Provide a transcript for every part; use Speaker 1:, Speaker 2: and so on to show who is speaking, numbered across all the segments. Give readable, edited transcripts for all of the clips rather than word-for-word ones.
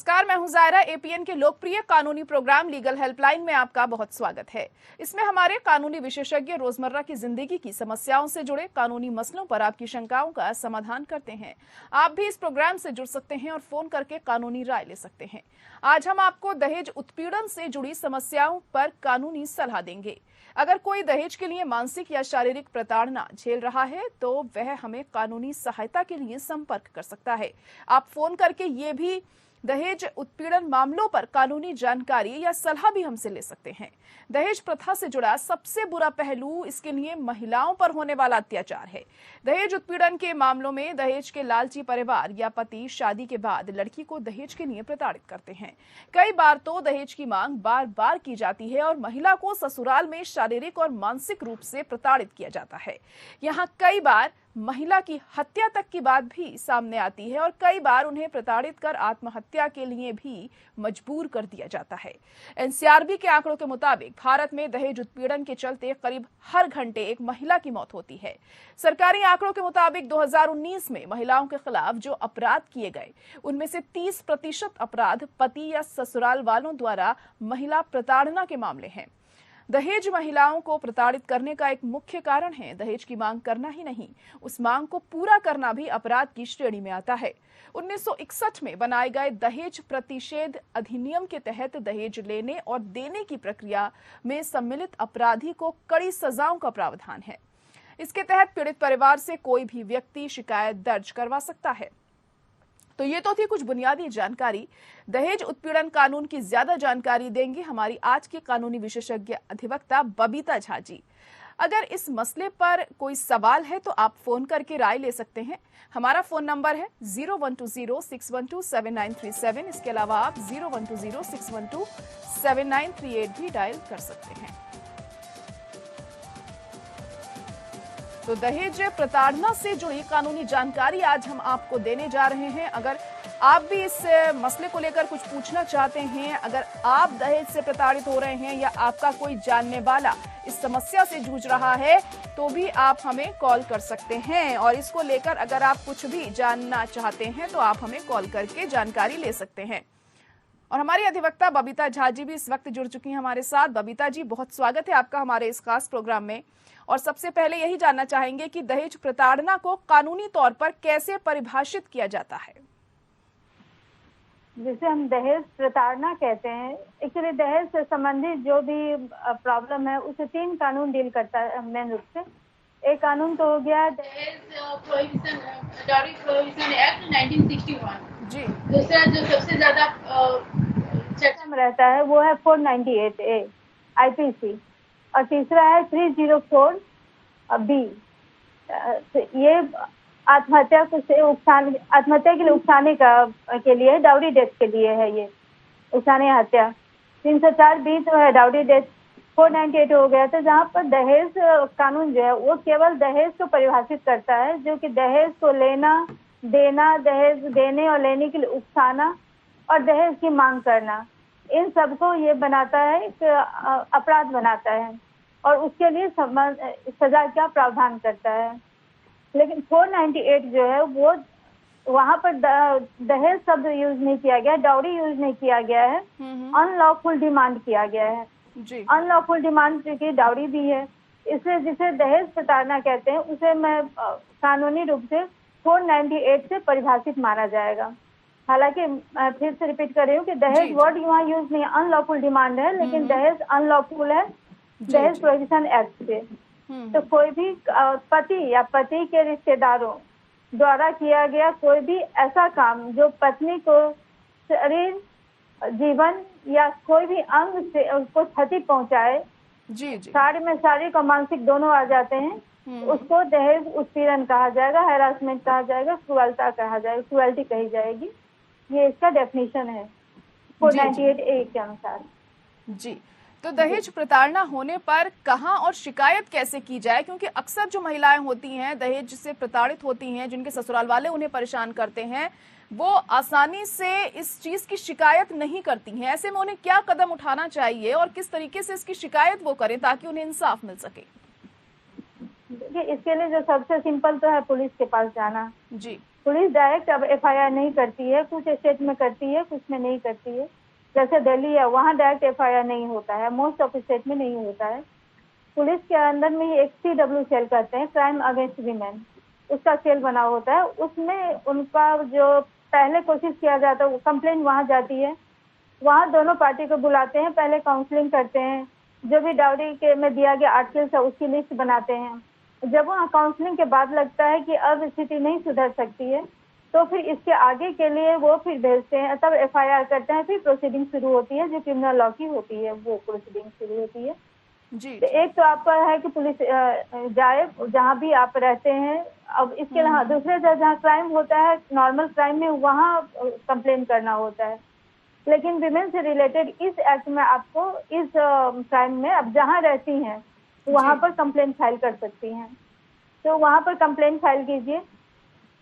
Speaker 1: नमस्कार, मैं हूं जायरा। एपीएन के लोकप्रिय कानूनी प्रोग्राम लीगल हेल्पलाइन में आपका बहुत स्वागत है। इसमें हमारे कानूनी विशेषज्ञ रोजमर्रा की जिंदगी की समस्याओं से जुड़े कानूनी मसलों पर आपकी शंकाओं का समाधान करते हैं। आप भी इस प्रोग्राम से जुड़ सकते हैं और फोन करके कानूनी राय ले सकते हैं। आज हम आपको दहेज उत्पीड़न से जुड़ी समस्याओं पर कानूनी सलाह देंगे। अगर कोई दहेज के लिए मानसिक या शारीरिक प्रताड़ना झेल रहा है तो वह हमें कानूनी सहायता के लिए संपर्क कर सकता है। आप फोन करके ये भी दहेज उत्पीड़न मामलों पर कानूनी जानकारी या सलाह भी हमसे ले सकते हैं। दहेज प्रथा से जुड़ा सबसे बुरा पहलू इसके लिए महिलाओं पर होने वाला अत्याचार है। दहेज उत्पीड़न के मामलों में दहेज के लालची परिवार या पति शादी के बाद लड़की को दहेज के लिए प्रताड़ित करते हैं। कई बार तो दहेज की मांग बार बार की जाती है और महिला को ससुराल में शारीरिक और मानसिक रूप से प्रताड़ित किया जाता है। यहाँ कई बार महिला की हत्या तक की बात भी सामने आती है और कई बार उन्हें प्रताड़ित कर आत्महत्या के लिए भी मजबूर कर दिया जाता है। एनसीआरबी के आंकड़ों के मुताबिक भारत में दहेज उत्पीड़न के चलते करीब हर घंटे एक महिला की मौत होती है। सरकारी आंकड़ों के मुताबिक 2019 में महिलाओं के खिलाफ जो अपराध किए गए उनमें से 30% अपराध पति या ससुराल वालों द्वारा महिला प्रताड़ना के मामले हैं। दहेज महिलाओं को प्रताड़ित करने का एक मुख्य कारण है। दहेज की मांग करना ही नहीं, उस मांग को पूरा करना भी अपराध की श्रेणी में आता है। 1961 में बनाए गए दहेज प्रतिषेध अधिनियम के तहत दहेज लेने और देने की प्रक्रिया में सम्मिलित अपराधी को कड़ी सजाओं का प्रावधान है। इसके तहत पीड़ित परिवार से कोई भी व्यक्ति शिकायत दर्ज करवा सकता है। तो ये तो थी कुछ बुनियादी जानकारी। दहेज उत्पीड़न कानून की ज्यादा जानकारी देंगे हमारी आज की कानूनी विशेषज्ञ अधिवक्ता बबीता झा जी। अगर इस मसले पर कोई सवाल है तो आप फोन करके राय ले सकते हैं। हमारा फोन नंबर है 0120-612-7937। इसके अलावा आप 0120-612-7938 भी डायल कर सकते हैं। तो दहेज प्रताड़ना से जुड़ी कानूनी जानकारी आज हम आपको देने जा रहे हैं। अगर आप भी इस मसले को लेकर कुछ पूछना चाहते हैं, अगर आप दहेज से प्रताड़ित हो रहे हैं या आपका कोई जानने वाला इस समस्या से जूझ रहा है तो भी आप हमें कॉल कर सकते हैं। और इसको लेकर अगर आप कुछ भी जानना चाहते हैं तो आप हमें कॉल करके जानकारी ले सकते हैं। और हमारी अधिवक्ता बबीता झा जी भी इस वक्त जुड़ चुकी हैं हमारे साथ। बबीता जी, बहुत स्वागत है आपका हमारे इस खास प्रोग्राम में। और सबसे पहले यही जानना चाहेंगे कि दहेज प्रताड़ना को कानूनी तौर पर कैसे परिभाषित किया जाता है?
Speaker 2: जिसे हम दहेज प्रताड़ना कहते हैं, एक्चुअली दहेज से संबंधित जो भी प्रॉब्लम है उसे 3 कानून डील करता है मेन रूप से। एक कानून तो हो गया
Speaker 3: दहेज प्रोहिबिशन डाउरी प्रोहिबिशन एक्ट 1961
Speaker 1: जी।
Speaker 3: दूसरा जो सबसे ज्यादा
Speaker 2: चर्चा में रहता है वो है 498A IPC और तीसरा है 304B। ये आत्महत्या के लिए उकसाने के लिए डाउरी डेथ के लिए है। ये उकसाने हत्या 304B तो है डाउरी डेथ। 498 हो गया था जहाँ पर दहेज कानून जो है वो केवल दहेज को परिभाषित करता है, जो कि दहेज को लेना देना, दहेज देने और लेने के लिए उकसाना और दहेज की मांग करना, इन सबको ये बनाता है, एक अपराध बनाता है और उसके लिए सजा का प्रावधान करता है। लेकिन 498 जो है वो वहाँ पर दहेज शब्द यूज नहीं किया गया, डाउरी यूज नहीं किया गया है, अनलॉफुल डिमांड किया गया है। अनलॉफुल डिमांड की डाउरी भी है, इसलिए जिसे दहेज प्रताड़ना कहते हैं उसे मैं कानूनी रूप से 498 से परिभाषित माना जाएगा। हालांकि मैं फिर से रिपीट कर रही हूँ कि दहेज वर्ड यहाँ यूज नहीं है, अनलॉफुल डिमांड है, लेकिन दहेज अनलॉफुल है दहेज प्रोहिबिशन एक्ट से। तो कोई भी पति या पति के रिश्तेदारों द्वारा किया गया कोई भी ऐसा काम जो पत्नी को शरीर, जीवन या कोई भी अंग से उसको क्षति पहुंचाए, शारीरिक और मानसिक दोनों आ जाते हैं, उसको दहेज उत्पीड़न कहा जाएगा, हैरासमेंट कहा जाएगा, क्रूरता कहा जाएगा, क्रूरल्टी कही जाएगी। ये इसका डेफिनेशन है 498A के अनुसार।
Speaker 1: जी, तो दहेज प्रताड़ना होने पर कहां और शिकायत कैसे की जाए? क्योंकि अक्सर जो महिलाएं होती हैं दहेज से प्रताड़ित होती हैं, जिनके ससुराल वाले उन्हें परेशान करते हैं, वो आसानी से इस चीज की शिकायत नहीं करती हैं। ऐसे में उन्हें क्या कदम उठाना चाहिए और किस तरीके से इसकी शिकायत वो करें ताकि उन्हें इंसाफ मिल सके?
Speaker 2: देखिए, इसके लिए जो सबसे सिंपल तो है पुलिस के पास जाना।
Speaker 1: जी।
Speaker 2: पुलिस डायरेक्ट अब एफआईआर नहीं करती है, कुछ स्टेट में करती है, कुछ में नहीं करती है। जैसे दिल्ली है, वहाँ डायरेक्ट एफआईआर नहीं होता है, मोस्ट ऑफ स्टेट में नहीं होता है। पुलिस के अंदर में ही एक CW सेल कहते हैं, क्राइम अगेंस्ट वीमेन, उसका सेल बना होता है। उसमें उनका जो पहले कोशिश किया जाता है, वो कंप्लेंट वहाँ जाती है, वहाँ दोनों पार्टी को बुलाते हैं, पहले काउंसलिंग करते हैं, जो भी डाउरी के में दिया गया आर्टिकल्स है उसकी लिस्ट बनाते हैं। जब वहाँ काउंसलिंग के बाद लगता है कि अब स्थिति नहीं सुधर सकती है, तो फिर इसके आगे के लिए वो फिर भेजते हैं, तब एफआईआर करते हैं, फिर प्रोसीडिंग शुरू होती है, जो क्रिमिनल लॉ की होती है वो प्रोसीडिंग शुरू होती है।
Speaker 1: जी।
Speaker 2: तो एक तो आपका है कि पुलिस जाए जहाँ भी आप रहते हैं। अब इसके अलावा दूसरे जहाँ क्राइम होता है, नॉर्मल क्राइम में, वहाँ कंप्लेन करना होता है। लेकिन विमेन से रिलेटेड इस एक्ट में आपको इस क्राइम में अब जहाँ रहती हैं वहाँ पर कंप्लेन फाइल कर सकती हैं। तो वहाँ पर कंप्लेन फाइल कीजिए,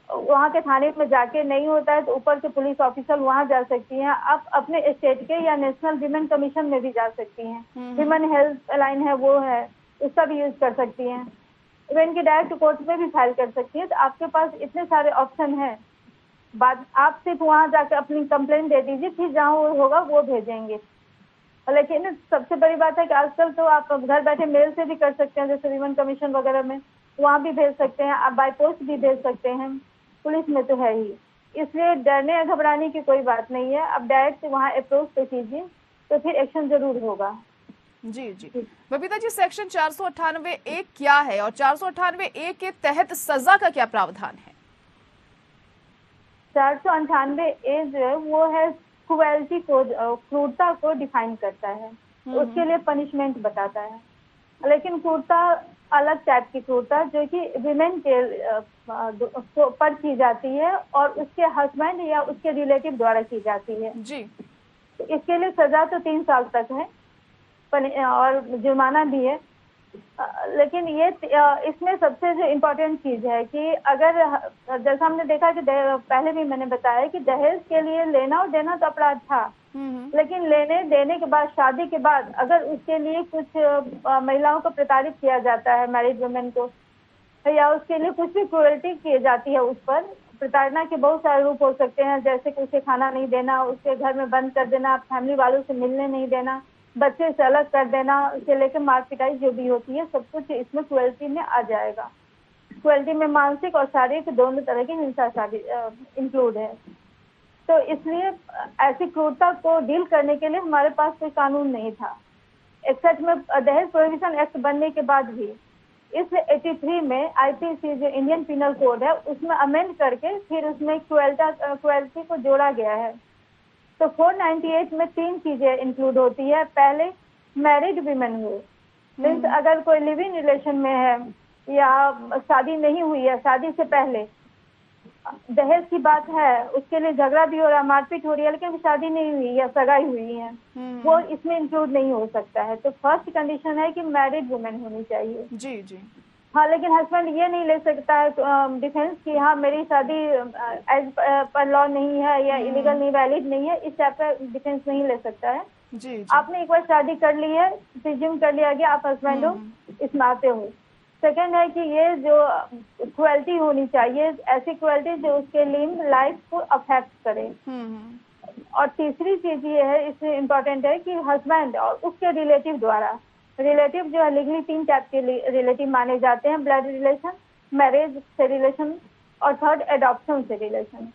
Speaker 2: वहाँ के थाने में जाके नहीं होता है तो ऊपर के पुलिस ऑफिसर वहाँ जा सकती हैं। आप अपने स्टेट के या नेशनल विमेन कमीशन में भी जा सकती हैं। विमेन हेल्प लाइन है, वो है, उसका भी यूज कर सकती हैं। इवन की डायरेक्ट कोर्ट में भी फाइल कर सकती है। तो आपके पास इतने सारे ऑप्शन हैं। बाद आप सिर्फ वहाँ जाकर अपनी कंप्लेंट दे दीजिए, फिर जहाँ वो होगा वो भेजेंगे। लेकिन सबसे बड़ी बात है कि आजकल तो आप घर बैठे मेल से भी कर सकते हैं, जैसे विमेन कमीशन वगैरह में, वहाँ भी भेज सकते हैं, आप बाय पोस्ट भी भेज सकते हैं। पुलिस में तो है ही, इसलिए डरने या घबराने की कोई बात नहीं है। आप डायरेक्ट वहाँ अप्रोच पे कीजिए, तो फिर एक्शन जरूर होगा।
Speaker 1: जी जी। बबीता जी, सेक्शन 498A क्या है और 498A के तहत सजा का क्या प्रावधान है?
Speaker 2: 498A जो है वो है क्रुएल्टी को, क्रूरता को डिफाइन करता है, उसके लिए पनिशमेंट बताता है। लेकिन क्रूरता अलग टाइप की क्रूरता जो कि विमेन के पर की जाती है और उसके हस्बैंड या उसके रिलेटिव द्वारा की जाती है
Speaker 1: जी।
Speaker 2: इसके लिए सजा तो 3 साल तक है और जुर्माना भी है। लेकिन ये इसमें सबसे जो इम्पोर्टेंट चीज है कि अगर जैसा हमने देखा कि पहले भी मैंने बताया कि दहेज के लिए लेना और देना तो अपराध था, लेकिन लेने देने के बाद, शादी के बाद अगर उसके लिए कुछ महिलाओं को प्रताड़ित किया जाता है, मैरिड वुमेन को, या उसके लिए कुछ भी क्रूरल्टी की जाती है उस पर, प्रताड़ना के बहुत सारे रूप हो सकते हैं, जैसे कि उसे खाना नहीं देना, उसके घर में बंद कर देना, फैमिली वालों से मिलने नहीं देना, बच्चे से अलग कर देना, उसे लेकर मार पिटाई जो भी होती है, सब कुछ इसमें क्रूरल्टी में आ जाएगा। क्रूरल्टी में मानसिक और शारीरिक दोनों तरह की हिंसा इंक्लूड है। तो इसलिए ऐसी क्रूरता को डील करने के लिए हमारे पास कोई कानून नहीं था। 61 में दहेज प्रोहिबिशन एक्ट बनने के बाद भी इस 83 में आईपीसी जो इंडियन पिनल कोड है उसमें अमेंड करके फिर उसमें क्रूएल्टी को जोड़ा गया है। तो 498 में 3 चीजें इंक्लूड होती है। पहले, मैरिड विमेन हो, मीन्स अगर कोई लिव इन रिलेशन में है या शादी नहीं हुई है, शादी से पहले दहेज की बात है, उसके लिए झगड़ा भी हो रहा है, मारपीट हो रही है, लेकिन शादी नहीं हुई या सगाई हुई है, वो इसमें इंक्लूड नहीं हो सकता है। तो फर्स्ट कंडीशन है कि मैरिड वुमेन होनी चाहिए।
Speaker 1: जी जी।
Speaker 2: हाँ, लेकिन हस्बैंड ये नहीं ले सकता है डिफेंस कि हाँ मेरी शादी एज पर लॉ नहीं है या इलीगल नहीं, वैलिड नहीं है, इस टाइप का डिफेंस नहीं ले सकता है।
Speaker 1: जी।
Speaker 2: आपने एक बार शादी कर ली है, प्रिज्यूम कर लिया गया आप हस्बैंड हो, इसमें आते हो। सेकंड है कि ये जो क्रूएल्टी होनी चाहिए, ऐसी क्रूएल्टी जो उसके लिंब लाइफ को अफेक्ट करे। और तीसरी चीज ये है, इसमें इम्पोर्टेंट है कि हस्बैंड और उसके रिलेटिव द्वारा, रिलेटिव जो है लीगली 3 टाइप के रिलेटिव माने जाते हैं, ब्लड रिलेशन, मैरिज से रिलेशन और थर्ड एडॉप्शन से रिलेशन।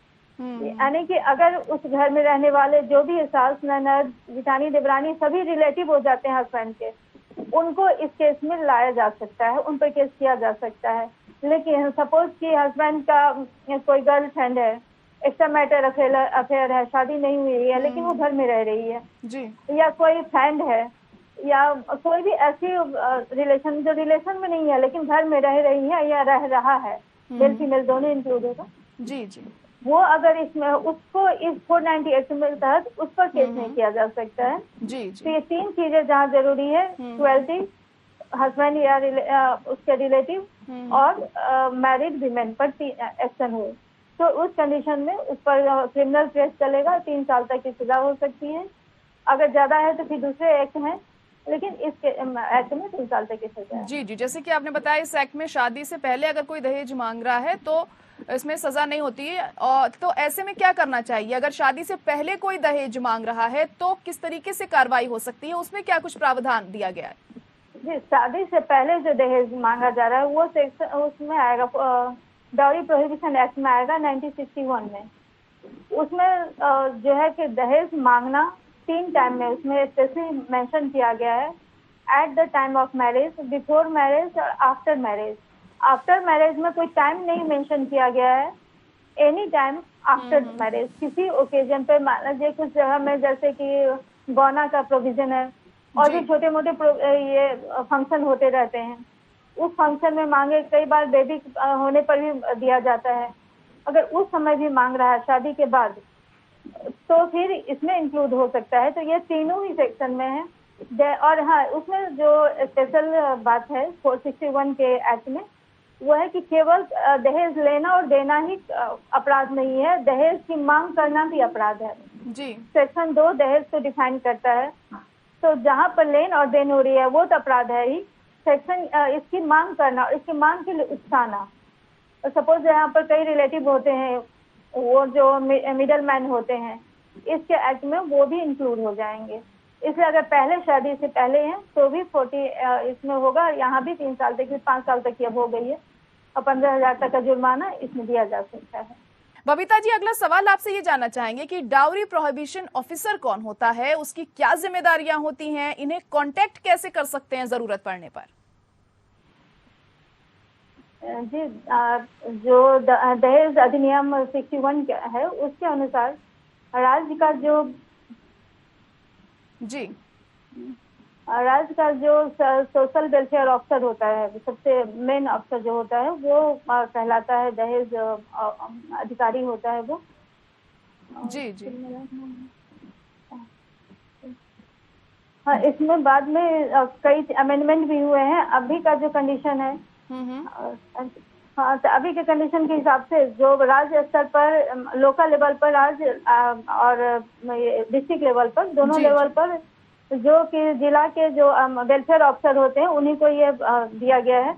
Speaker 2: यानी कि अगर उस घर में रहने वाले जो भी सास, ननद, जिठानी, देवरानी सभी रिलेटिव हो जाते हैं हस्बैंड के, उनको इस केस में लाया जा सकता है, उन पर केस किया जा सकता है। लेकिन सपोज कि हस्बैंड का कोई गर्लफ्रेंड है, एक्स्ट्रा मैटर अफेयर है, शादी नहीं हुई है लेकिन वो घर में रह रही है
Speaker 1: जी।
Speaker 2: या कोई फ्रेंड है या कोई भी ऐसी रिलेशन जो रिलेशन में नहीं है लेकिन घर में रह रही है या रह रहा है, मेल फीमेल दोनों इंक्लूड होगा।
Speaker 1: जी जी।
Speaker 2: वो अगर इसमें उसको इस 498 में तहत उस पर केस नहीं किया जा सकता है।
Speaker 1: जी जी।
Speaker 2: तो ये 3 चीजें जहाँ जरूरी है, क्रूएल्टी, हस्बैंड या उसके रिलेटिव और मैरिड विमेन पर एक्शन हो, तो उस कंडीशन में उस पर क्रिमिनल केस चलेगा, 3 साल तक की सजा हो सकती है। अगर ज्यादा है तो फिर दूसरे एक्ट हैं, लेकिन इस एक्ट में 3 साल तक की सजा है।
Speaker 1: जी जी, जैसे कि आपने बताया इस एक्ट में शादी से पहले अगर कोई दहेज मांग रहा है तो इसमें सजा नहीं होती है। और तो ऐसे में क्या करना चाहिए? अगर शादी से पहले कोई दहेज मांग रहा है तो किस तरीके से कार्रवाई हो सकती है? उसमें क्या कुछ प्रावधान दिया गया है?
Speaker 2: जी, शादी से पहले जो दहेज मांगा जा रहा है वो सेक्शन उसमें आएगा, डाउरी प्रोहिबिशन एक्ट में आएगा 1961 में। उसमें जो है कि दहेज मांगना 3 टाइम में उसमें स्पेशली मेंशन किया गया है, at the time of marriage, before marriage और आफ्टर मैरिज। आफ्टर मैरिज में कोई टाइम नहीं मेंशन किया गया है, एनी टाइम आफ्टर मैरिज। किसी ओकेजन पे मान लीजिए कुछ जगह में जैसे कि गौना का प्रोविजन है और भी छोटे मोटे ये फंक्शन होते रहते हैं, उस फंक्शन में मांगे, कई बार बेबी होने पर भी दिया जाता है। अगर उस समय भी मांग रहा है शादी के बाद तो फिर इसमें इंक्लूड हो सकता है। तो ये तीनों ही सेक्शन में है। और हाँ, उसमें जो स्पेशल बात है 461 के एक्ट में वो है कि केवल दहेज लेना और देना ही अपराध नहीं है, दहेज की मांग करना भी अपराध है
Speaker 1: जी।
Speaker 2: सेक्शन 2 दहेज को डिफाइन करता है। तो जहाँ पर लेन और देन हो रही है वो तो अपराध है ही, सेक्शन इसकी मांग करना और इसकी मांग के लिए उकसाना। सपोज यहाँ पर कई रिलेटिव होते हैं, वो जो मिडल मैन होते हैं, इसके एक्ट में वो भी इंक्लूड हो जाएंगे। इसलिए अगर पहले शादी से पहले हैं तो भी 40 इसमें होगा। यहाँ भी 3 साल तक, 5 साल तक की अब हो गई है और 15,000 तक का जुर्माना इसमें दिया जा सकता है।
Speaker 1: बबीता जी, अगला सवाल आपसे ये जानना चाहेंगे कि डाउरी प्रोहिबिशन ऑफिसर कौन होता है, उसकी क्या जिम्मेदारियां होती हैं, इन्हें कांटेक्ट कैसे कर सकते हैं जरूरत पड़ने पर?
Speaker 2: जी, जो दहेज अधिनियम 61 है उसके अनुसार राज्य का जो सोशल वेलफेयर ऑफिसर होता है, सबसे मेन अफसर जो होता है वो कहलाता है दहेज अधिकारी होता है वो।
Speaker 1: जी जी।
Speaker 2: हाँ, इसमें बाद में कई अमेंडमेंट भी हुए हैं। अभी का जो कंडीशन है, हाँ, तो अभी के कंडीशन के हिसाब से जो राज्य स्तर पर, लोकल लेवल पर, राज्य और डिस्ट्रिक्ट लेवल पर, दोनों लेवल पर जो कि जिला के जो वेलफेयर ऑफिसर होते हैं उन्हीं को ये दिया गया है।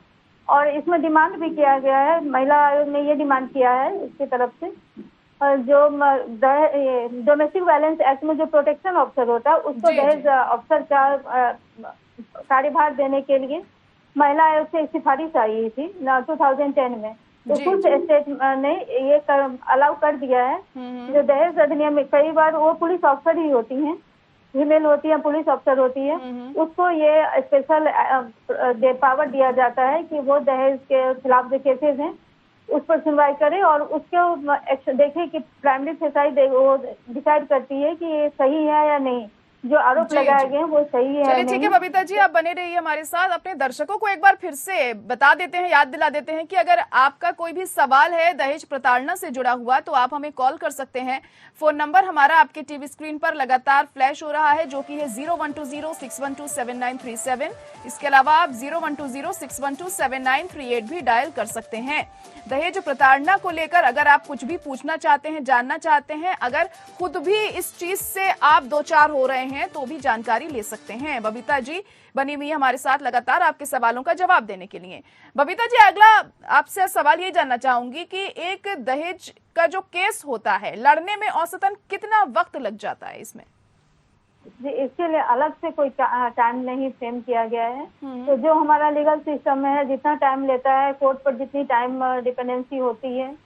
Speaker 2: और इसमें डिमांड भी किया गया है, महिला आयोग ने ये डिमांड किया है इसकी तरफ से, जो डोमेस्टिक वायलेंस एक्ट में जो प्रोटेक्शन ऑफिसर होता है उसको दहेज ऑफिसर का कार्यभार देने के लिए महिला आयोग से सिफारिश आई थी 2010 में। तो कुछ स्टेट ने ये अलाउ कर दिया है। जो दहेज अधिनियम में कई बार वो पुलिस ऑफिसर ही होती हैं, फीमेल होती है, पुलिस ऑफिसर होती है, उसको ये स्पेशल पावर दिया जाता है कि वो दहेज के खिलाफ जो केसेज हैं उस पर सुनवाई करे और उसके देखे कि प्राइमरी सोसाइटी वो डिसाइड करती है कि ये सही है या नहीं, जो आरोप लगाए गए हैं वो सही है।
Speaker 1: चलिए ठीक है बबीता जी, आप बने रहिए हमारे साथ। अपने दर्शकों को एक बार फिर से बता देते हैं, याद दिला देते हैं कि अगर आपका कोई भी सवाल है दहेज प्रताड़ना से जुड़ा हुआ तो आप हमें कॉल कर सकते हैं। फोन नंबर हमारा आपके टीवी स्क्रीन पर लगातार फ्लैश हो रहा है, जो कि है 0120-612-7937। इसके अलावा आप 0120-612-7938 भी डायल कर सकते हैं। दहेज प्रताड़ना को लेकर अगर आप कुछ भी पूछना चाहते हैं, जानना चाहते हैं, अगर खुद भी इस चीज से आप दो चार हो रहे हैं तो भी जानकारी ले सकते हैं। बबीता जी बनी हुई हमारे साथ लगातार आपके सवालों का जवाब देने के लिए। बबीता जी, अगला आपसे सवाल ये जानना चाहूंगी कि एक दहेज का जो केस होता है लड़ने में औसतन कितना वक्त लग जाता है इसमें?
Speaker 2: जी, इसके लिए अलग से कोई टाइम नहीं फ्रेम किया गया है। तो जो हमारा लीगल सिस्टम में है, जितना टाइम लेता है कोर्ट पर, जितनी टाइम डिपेंडेंसी होती है,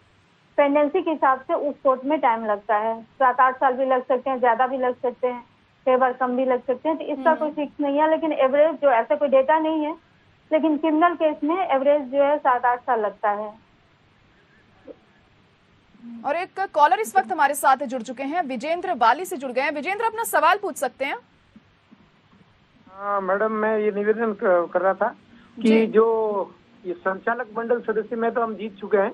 Speaker 2: पेंडेंसी के हिसाब से उस कोर्ट में टाइम लगता है। 7-8 साल भी लग सकते हैं, ज्यादा भी लग सकते हैं, कई बार कम भी लग सकते हैं। तो इसका कोई फिक्स नहीं है, लेकिन एवरेज जो ऐसा कोई डेटा नहीं है, लेकिन क्रिमिनल केस में एवरेज जो है 7-8 साल लगता है।
Speaker 1: और एक कॉलर इस वक्त हमारे साथ जुड़ चुके हैं, विजेंद्र बाली से जुड़ गए हैं। विजेंद्र, अपना सवाल पूछ सकते हैं।
Speaker 4: हाँ मैडम, मैं ये निवेदन कर रहा था कि जो ये संचालक मंडल सदस्य में तो हम जीत चुके हैं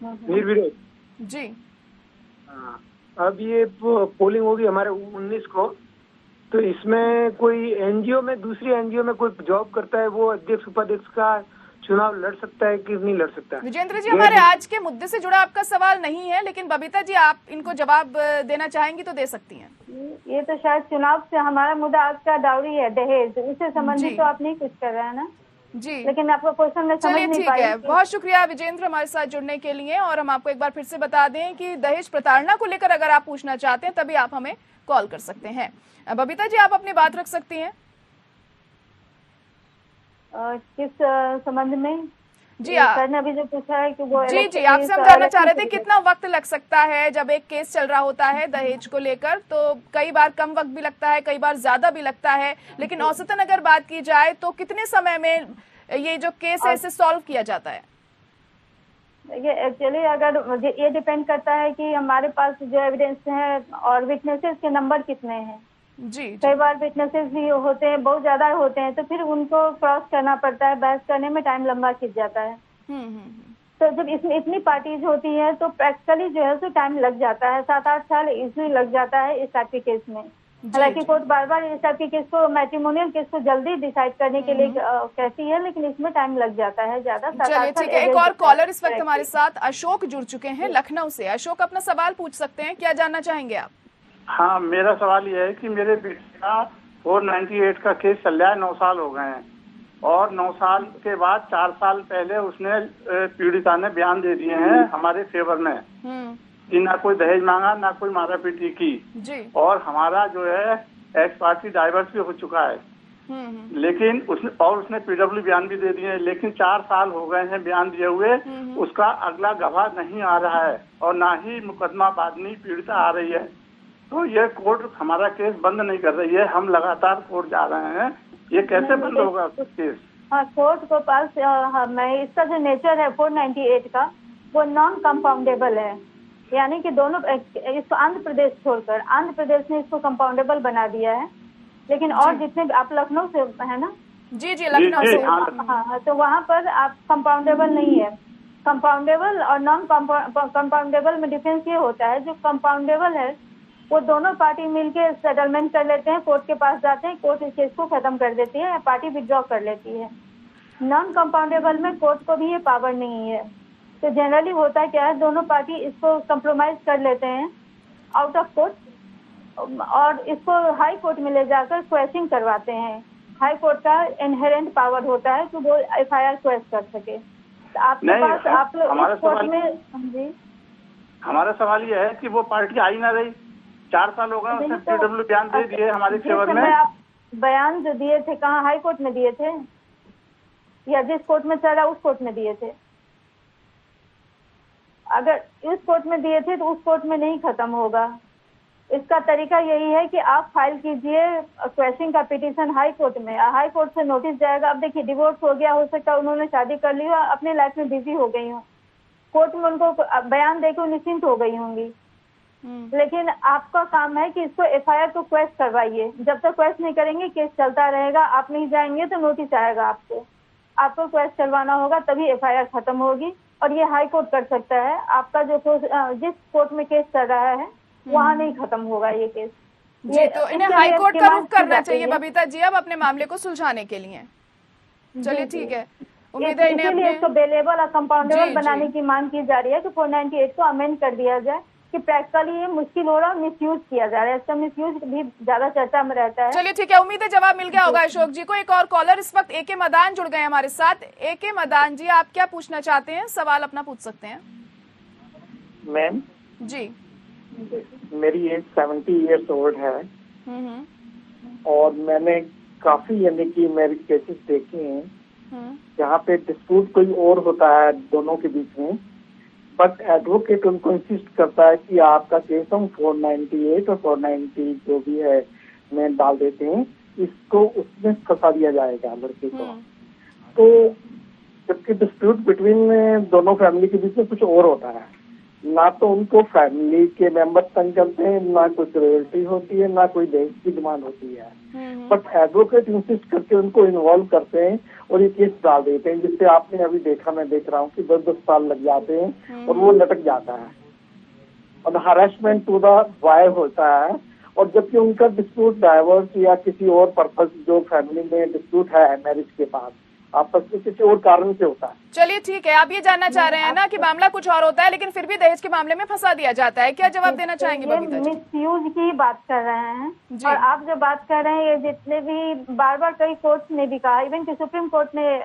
Speaker 4: निर्विरोध
Speaker 1: जी।
Speaker 4: हाँ, अब ये पोलिंग होगी हमारे 19 को, तो इसमें कोई एनजीओ में, दूसरी एनजीओ में कोई जॉब करता है वो अध्यक्ष उपाध्यक्ष का चुनाव लड़ सकता है कि नहीं लड़ सकता है?
Speaker 1: विजेंद्र जी, हमारे आज के मुद्दे से जुड़ा आपका सवाल नहीं है, लेकिन बबीता जी आप इनको जवाब देना चाहेंगी तो दे सकती हैं।
Speaker 2: ये तो शायद चुनाव से हमारा मुद्दा आज का डाउरी है, दहेज, उससे संबंधित तो आप नहीं कुछ कर रहे हैं ना
Speaker 1: जी।
Speaker 2: लेकिन आपका क्वेश्चन मैं समझ नहीं
Speaker 1: ठीक
Speaker 2: पाई।
Speaker 1: है, बहुत शुक्रिया विजेंद्र हमारे साथ जुड़ने के लिए। और हम आपको एक बार फिर से बता दें कि दहेज प्रताड़ना को लेकर अगर आप पूछना चाहते हैं तभी आप हमें कॉल कर सकते हैं। बबीता जी आप अपनी बात रख सकती हैं।
Speaker 2: किस संबंध में?
Speaker 1: जी
Speaker 2: सर ने अभी जो पूछा है कि वो
Speaker 1: जी आपसे हम जानना चाह रहे थे कितना वक्त लग सकता है जब एक केस चल रहा होता है दहेज को लेकर। तो कई बार कम वक्त भी लगता है, कई बार ज्यादा भी लगता है, लेकिन औसतन अगर बात की जाए तो कितने समय में ये जो केस है इसे सॉल्व किया जाता है?
Speaker 2: ये एक्चुअली अगर ये डिपेंड करता है कि हमारे पास जो एविडेंस है और विटनेसेस के नंबर कितने हैं।
Speaker 1: जी
Speaker 2: कई बार विटनेसेस भी होते हैं, बहुत ज्यादा होते हैं, तो फिर उनको क्रॉस करना पड़ता है, बहस करने में टाइम लंबा खिंच जाता है। तो जब इसमें इतनी पार्टीज होती है तो प्रैक्टिकली जो है तो टाइम लग जाता है, 7-8 साल इजीली लग जाता है इस टाइप के केस में। हालांकि कोर्ट बार बार इस टाइप के केस को, मैट्रिमोनियल केस को जल्दी डिसाइड करने के लिए कहती है, लेकिन इसमें टाइम लग जाता है ज्यादा।
Speaker 1: चलिए ठीक है, एक और कॉलर इस वक्त हमारे साथ अशोक जुड़ चुके हैं लखनऊ से। अशोक अपना सवाल पूछ सकते हैं, क्या जानना चाहेंगे आप?
Speaker 5: हाँ, मेरा सवाल यह है कि मेरे बेटे का 498 का केस चल रहा है, 9 साल हो गए हैं और 9 साल के बाद 4 साल पहले उसने पीड़िता ने बयान दे दिए हैं हमारे फेवर में कि ना कोई दहेज मांगा ना कोई मारा पीटी की
Speaker 1: जी।
Speaker 5: और हमारा जो है एक्स पार्टी डाइवर्स भी हो चुका है। लेकिन उसने पीडब्ल्यू बयान भी दे दिए हैं, लेकिन 4 साल हो गए हैं बयान दिए हुए, उसका अगला गवाह नहीं आ रहा है और ना ही मुकदमा बादनी पीड़िता आ रही है। तो ये कोर्ट हमारा केस बंद नहीं कर रही है, हम लगातार कोर्ट जा रहे हैं, ये कैसे बंद होगा केस?
Speaker 2: हाँ, कोर्ट को पास मैं इसका जो नेचर है 498 का वो नॉन कंपाउंडेबल है, यानी कि दोनों इसको आंध्र प्रदेश छोड़कर आंध्र प्रदेश ने इसको कंपाउंडेबल बना दिया है, लेकिन और जितने आप लखनऊ से है ना?
Speaker 1: जी लखनऊ से।
Speaker 2: हाँ, तो वहाँ पर आप कंपाउंडेबल नहीं है। कंपाउंडेबल और नॉन कंपाउंडेबल में डिफरेंस ये होता है, जो कंपाउंडेबल है वो दोनों पार्टी मिलके सेटलमेंट कर लेते हैं, कोर्ट के पास जाते हैं, कोर्ट इस केस को खत्म कर देती है या पार्टी विड्रॉ कर लेती है। नॉन कंपाउंडेबल में कोर्ट को भी ये पावर नहीं है। तो जनरली होता है क्या है, दोनों पार्टी इसको कंप्रोमाइज कर लेते हैं आउट ऑफ कोर्ट और इसको हाई कोर्ट में ले जाकर क्वेश्चन करवाते हैं। हाई कोर्ट का इनहेरेंट पावर होता है कि वो FIR क्वेश्चन कर सके। तो आपके पास आप लोग इस कोर्ट में जी।
Speaker 5: हमारा सवाल ये है कि वो पार्टी आई ना रही, 4 साल हो गए, उसने पीडब्ल्यू बयान दे दिए हमारे फेवर में।
Speaker 2: आप बयान जो दिए थे कहाँ, हाई कोर्ट में दिए थे या जिस कोर्ट में चल रहा उस कोर्ट में दिए थे? अगर इस कोर्ट में दिए थे तो उस कोर्ट में नहीं खत्म होगा। इसका तरीका यही है कि आप फाइल कीजिए क्वेश्चन का पिटीशन हाई कोर्ट में, हाई कोर्ट से नोटिस जाएगा। अब देखिए डिवोर्स हो गया, हो सकता है उन्होंने शादी कर ली हो, अपने लाइफ में बिजी हो गई हो, कोर्ट में उनको बयान देकर निश्चिंत हो गई होंगी, लेकिन आपका काम है कि इसको FIR को क्वेश्चन करवाइए। जब तक क्वेश्चन नहीं करेंगे केस चलता रहेगा, आप नहीं जाएंगे तो नोटिस आएगा आपको क्वेश्चन करवाना होगा, तभी FIR खत्म होगी। और ये हाई कोर्ट कर सकता है। आपका जो जिस कोर्ट में केस चल रहा है वहाँ नहीं खत्म होगा ये केस।
Speaker 1: जी, तो इन्हें हाई कोर्ट का रुख करना चाहिए बबीता जी अब अपने मामले को सुलझाने के लिए। चलिए ठीक है, उम्मीद है इन्हें
Speaker 2: इसको बेलेबल और कंपाउंडेबल बनाने की मांग की जा रही है कि 498 को अमेंड कर दिया जाए कि प्रैक्टिकली ये मुश्किल हो रहा है और मिसयूज किया जा रहा है। इसका मिसयूज भी ज्यादा चर्चा में रहता है।
Speaker 1: चलिए ठीक है, उम्मीद है जवाब मिल गया होगा अशोक जी को। एक और कॉलर इस वक्त AK मदान जुड़ गए हमारे साथ। AK मदान जी आप क्या पूछना चाहते हैं, सवाल अपना पूछ सकते हैं।
Speaker 6: मैम
Speaker 1: जी,
Speaker 6: मेरी एज 70 ईयर्स ओल्ड है और मैंने काफी यानी कि मेरे केसेस देखे हैं जहाँ पे डिस्प्यूट कोई और होता है दोनों के बीच में, बट एडवोकेट उनको इंसिस्ट करता है कि आपका केस हम 498 और 490 जो भी है में डाल देते हैं, इसको उसमें फंसा दिया जाएगा लड़के को। तो जबकि डिस्प्यूट बिटवीन दोनों फैमिली के बीच में कुछ और होता है, ना तो उनको फैमिली के मेंबर्स तंग करते हैं, ना कुछ रॉयल्टी होती है, ना कोई दहेज की डिमांड होती है, बट एडवोकेट इंसिस्ट करके उनको इन्वॉल्व करते हैं और ये केस डाल देते हैं, जिससे आपने अभी देखा, मैं देख रहा हूँ कि 10-10 साल लग जाते हैं और वो लटक जाता है और हरासमेंट टू द वाइफ होता है। और जबकि उनका डिस्प्यूट डाइवोर्स या किसी और पर्पस जो फैमिली में डिस्प्यूट है मैरिज के बाद, आपस में किसी और कारण से होता है।
Speaker 1: चलिए ठीक है, आप ये जानना चाह रहे हैं ना कि मामला कुछ और होता है लेकिन फिर भी दहेज के मामले में फंसा दिया जाता है, क्या जवाब देना चाहेंगे बबीता जी?
Speaker 2: मिसयूज की बात कर रहे हैं और आप जो बात कर रहे हैं ये जितने भी बार बार कई कोर्ट ने भी कहा, इवन कि सुप्रीम कोर्ट ने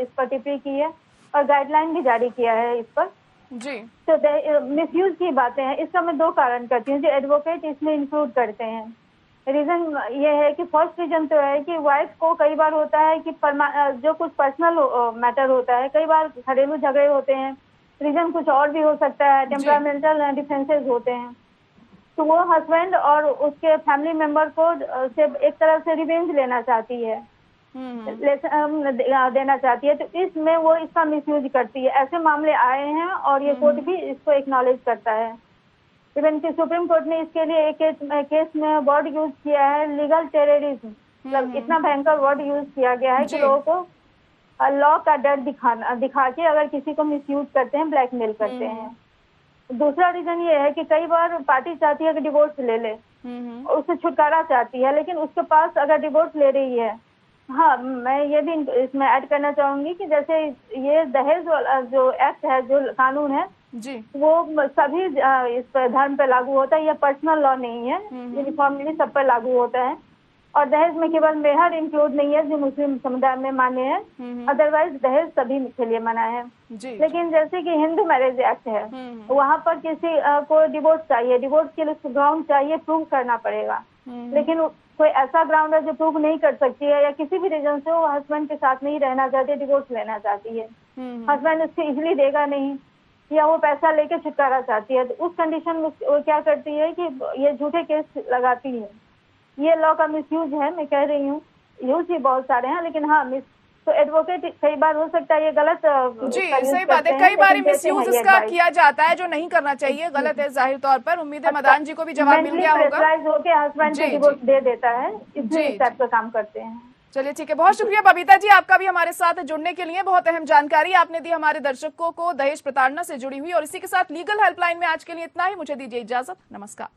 Speaker 2: इस पर टिप्पणी की है और गाइडलाइन भी जारी किया है इस पर
Speaker 1: जी।
Speaker 2: तो मिसयूज की बातें हैं, इसका मैं दो कारण करती हूँ जो एडवोकेट इसमें इंक्लूड करते हैं। रीजन ये है कि फर्स्ट रीजन तो है कि वाइफ को कई बार होता है कि जो कुछ पर्सनल मैटर होता है, कई बार घरेलू झगड़े होते हैं, रीजन कुछ और भी हो सकता है, टेम्परामेंटल डिफरेंसेस होते हैं, तो वो हस्बैंड और उसके फैमिली मेंबर को से एक तरह से रिवेंज लेना चाहती है, देना चाहती है, तो इसमें वो इसका मिसयूज करती है। ऐसे मामले आए हैं और ये कोर्ट भी इसको एक्नॉलेज करता है। इवन कि सुप्रीम कोर्ट ने इसके लिए एक केस में वर्ड यूज किया है लीगल टेररिज्म, मतलब इतना भयंकर वर्ड यूज किया गया है कि लोगों को लॉ का डर दिखा के अगर किसी को मिसयूज करते हैं, ब्लैकमेल करते हैं। दूसरा रीजन ये है कि कई बार पार्टी चाहती है कि डिवोर्स ले ले, उससे छुटकारा चाहती है, लेकिन उसके पास अगर डिवोर्स ले रही है, हाँ मैं ये भी इसमें ऐड करना चाहूंगी कि जैसे ये दहेज जो एक्ट है, जो कानून है
Speaker 1: जी,
Speaker 2: वो सभी इस पर धर्म पे लागू होता है, ये पर्सनल लॉ नहीं है, यूनिफॉर्मली सब पर लागू होता है। और दहेज में केवल मेहर इंक्लूड नहीं है जो मुस्लिम समुदाय में मान्य है, अदरवाइज दहेज सभी के लिए मना है। लेकिन जैसे कि हिंदू मैरिज एक्ट है, वहाँ पर किसी को डिवोर्स चाहिए, डिवोर्स के लिए ग्राउंड चाहिए, प्रूव करना पड़ेगा, लेकिन कोई ऐसा ग्राउंड है जो प्रूव नहीं कर सकती है या किसी भी रीजन से वो हस्बैंड के साथ नहीं रहना चाहती, डिवोर्स लेना चाहती है, हस्बैंड उसको इजिली देगा नहीं या वो पैसा लेके छुटकारा चाहती है, तो उस कंडीशन में वो क्या करती है कि ये झूठे केस लगाती है। ये लॉ का मिसयूज है, मैं कह रही हूँ, यूज ही बहुत सारे हैं, लेकिन हाँ तो एडवोकेट कई बार हो सकता है ये गलत
Speaker 1: जी, सही बात है, कई बार मिसयूज इसका किया जाता है जो नहीं करना चाहिए, गलत है जाहिर तौर पर। उम्मीद है मदान जी को भी जवाब मिल गया होगा।
Speaker 2: होके हस्बैंड को डिवोर्स दे देता है, इस टाइप का काम करते हैं।
Speaker 1: चलिए ठीक है, बहुत शुक्रिया बबीता जी आपका भी हमारे साथ जुड़ने के लिए, बहुत अहम जानकारी आपने दी हमारे दर्शकों को दहेज प्रताड़ना से जुड़ी हुई। और इसी के साथ लीगल हेल्पलाइन में आज के लिए इतना ही, मुझे दीजिए इजाजत, नमस्कार।